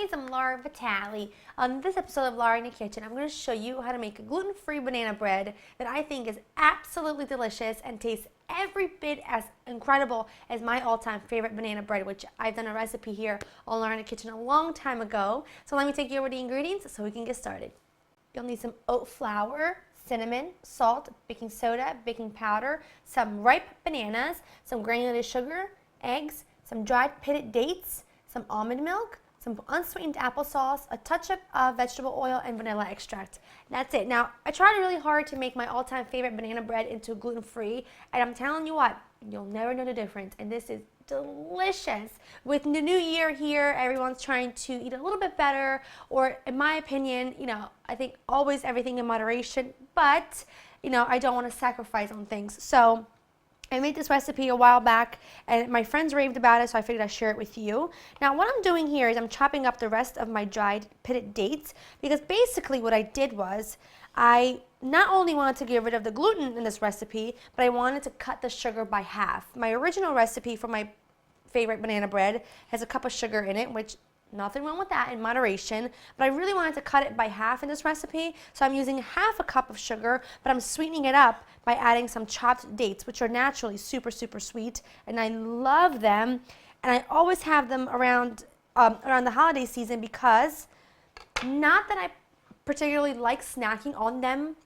everybody, I'm Laura Vitale. On this episode of Laura in the Kitchen, I'm going to show you how to make a gluten-free banana bread that I think is absolutely delicious and tastes every bit as incredible as my all-time favorite banana bread, which I've done a recipe here on Laura in the Kitchen a long time ago. So let me take you over the ingredients so we can get started. You'll need some oat flour, cinnamon, salt, baking soda, baking powder, some ripe bananas, some granulated sugar, eggs, some dried pitted dates, some almond milk, some unsweetened applesauce, a touch of vegetable oil, and vanilla extract. That's it. Now, I tried really hard to make my all-time favorite banana bread into gluten-free, and I'm telling you what, you'll never know the difference, and this is delicious. With the new year here, everyone's trying to eat a little bit better, or in my opinion, I think always everything in moderation, but, I don't want to sacrifice on things. So I made this recipe a while back and my friends raved about it, so I figured I'd share it with you. Now what I'm doing here is I'm chopping up the rest of my dried pitted dates, because basically what I did was I not only wanted to get rid of the gluten in this recipe, but I wanted to cut the sugar by half. My original recipe for my favorite banana bread has a cup of sugar in it, which nothing wrong with that in moderation, but I really wanted to cut it by half in this recipe, so I'm using half a cup of sugar, but I'm sweetening it up by adding some chopped dates, which are naturally super, super sweet, and I love them, and I always have them around the holiday season because, not that I particularly like snacking on them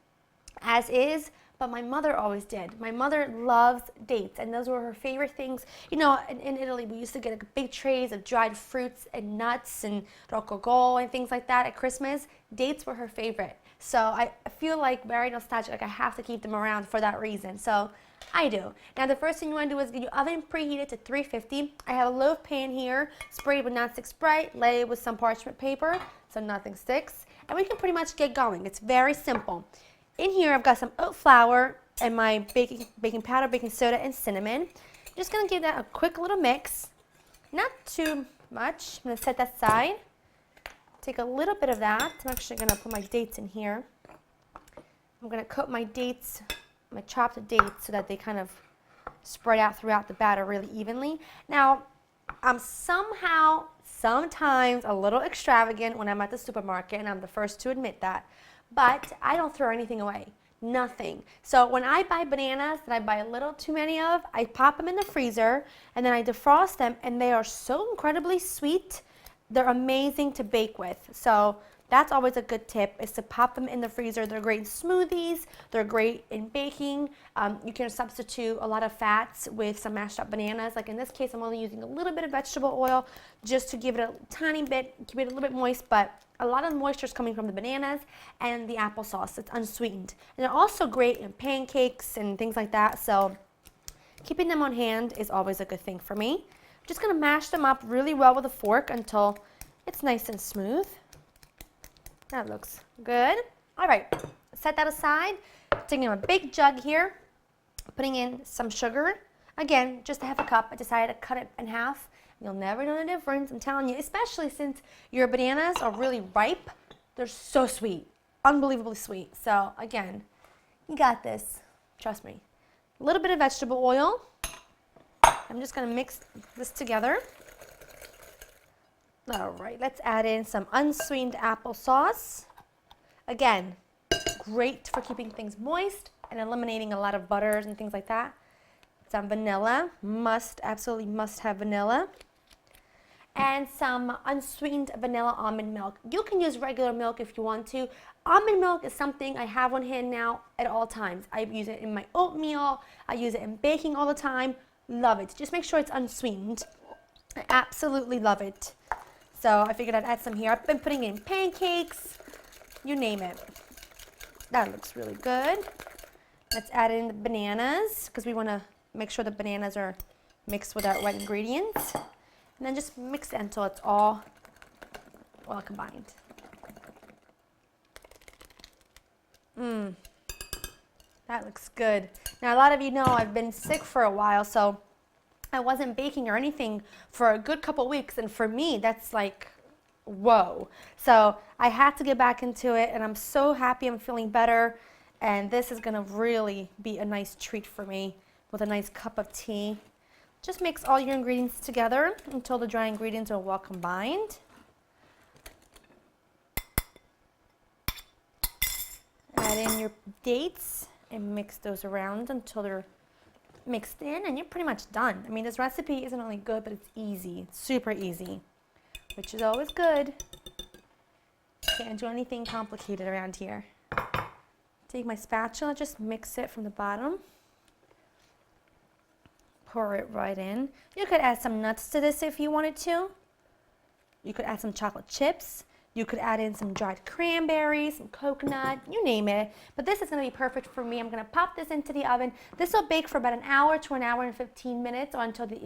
as is, but my mother always did. My mother loves dates, and those were her favorite things. In Italy, we used to get big trays of dried fruits and nuts and rococo and things like that at Christmas. Dates were her favorite. So I feel like very nostalgic, like I have to keep them around for that reason. So I do. Now the first thing you want to do is get your oven preheated to 350. I have a loaf pan here, sprayed with nonstick Sprite, lay it with some parchment paper so nothing sticks, and we can pretty much get going. It's very simple. In here, I've got some oat flour and my baking powder, baking soda, and cinnamon. I'm just going to give that a quick little mix. Not too much. I'm going to set that aside. Take a little bit of that. I'm actually going to put my dates in here. I'm going to coat my dates, my chopped dates, so that they kind of spread out throughout the batter really evenly. Now, I'm sometimes a little extravagant when I'm at the supermarket, and I'm the first to admit that. But I don't throw anything away, nothing. So when I buy bananas that I buy a little too many of, I pop them in the freezer and then I defrost them, and they are so incredibly sweet. They're amazing to bake with. So that's always a good tip, is to pop them in the freezer. They're great in smoothies, they're great in baking. You can substitute a lot of fats with some mashed up bananas. Like in this case, I'm only using a little bit of vegetable oil just to give it a tiny bit, keep it a little bit moist, but a lot of the moisture is coming from the bananas and the applesauce. It's unsweetened. And they're also great in pancakes and things like that, so keeping them on hand is always a good thing for me. I'm just going to mash them up really well with a fork until it's nice and smooth. That looks good. All right, set that aside. Taking a big jug here, putting in some sugar. Again, just a half a cup. I decided to cut it in half. You'll never know the difference, I'm telling you, especially since your bananas are really ripe. They're so sweet, unbelievably sweet. So again, you got this, trust me. A little bit of vegetable oil. I'm just gonna mix this together. All right, let's add in some unsweetened applesauce. Again, great for keeping things moist and eliminating a lot of butters and things like that. Some vanilla, absolutely must have vanilla. And some unsweetened vanilla almond milk. You can use regular milk if you want to. Almond milk is something I have on hand now at all times. I use it in my oatmeal, I use it in baking all the time. Love it. Just make sure it's unsweetened. I absolutely love it. So I figured I'd add some here. I've been putting in pancakes, you name it. That looks really good. Let's add in the bananas, because we want to make sure the bananas are mixed with our wet ingredients. And then just mix it until it's all well combined. That looks good. Now a lot of you know I've been sick for a while, so I wasn't baking or anything for a good couple weeks, and for me that's like, whoa. So I had to get back into it, and I'm so happy I'm feeling better, and this is gonna really be a nice treat for me with a nice cup of tea. Just mix all your ingredients together until the dry ingredients are well combined. add in your dates and mix those around until they're mixed in, and you're pretty much done. I mean, this recipe isn't only good, but it's easy. It's super easy, which is always good. Can't do anything complicated around here. Take my spatula, just mix it from the bottom. Pour it right in. You could add some nuts to this if you wanted to. You could add some chocolate chips. You could add in some dried cranberries, some coconut, you name it. But this is going to be perfect for me. I'm going to pop this into the oven. This will bake for about an hour to an hour and 15 minutes, or until the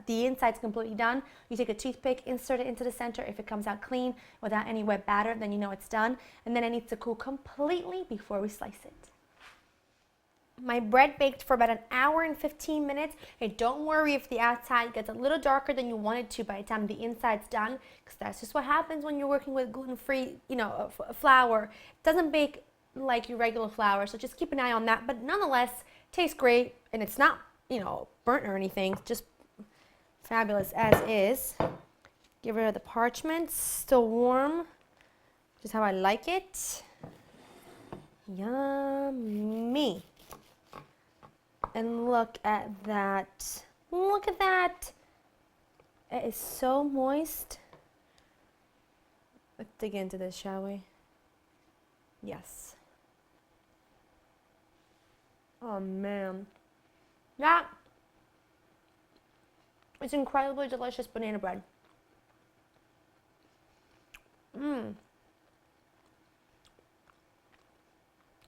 inside's completely done. You take a toothpick, insert it into the center. If it comes out clean without any wet batter, then you know it's done. And then it needs to cool completely before we slice it. My bread baked for about an hour and 15 minutes. And don't worry if the outside gets a little darker than you want it to by the time the inside's done, because that's just what happens when you're working with gluten-free, flour. It doesn't bake like your regular flour, so just keep an eye on that. But nonetheless, tastes great, and it's not, burnt or anything. Just fabulous as is. Get rid of the parchment. Still warm, just how I like it. Yummy. And look at that. Look at that. It is so moist. Let's dig into this, shall we? Yes. Oh man. That is incredibly delicious banana bread.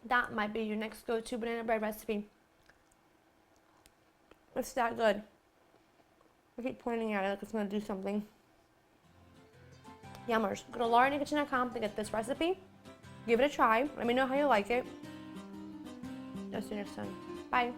That might be your next go-to banana bread recipe. It's that good. I keep pointing at it like it's going to do something. Yummers. Go to laurenkitchen.com to get this recipe. Give it a try. Let me know how you like it. I'll see you next time. Bye.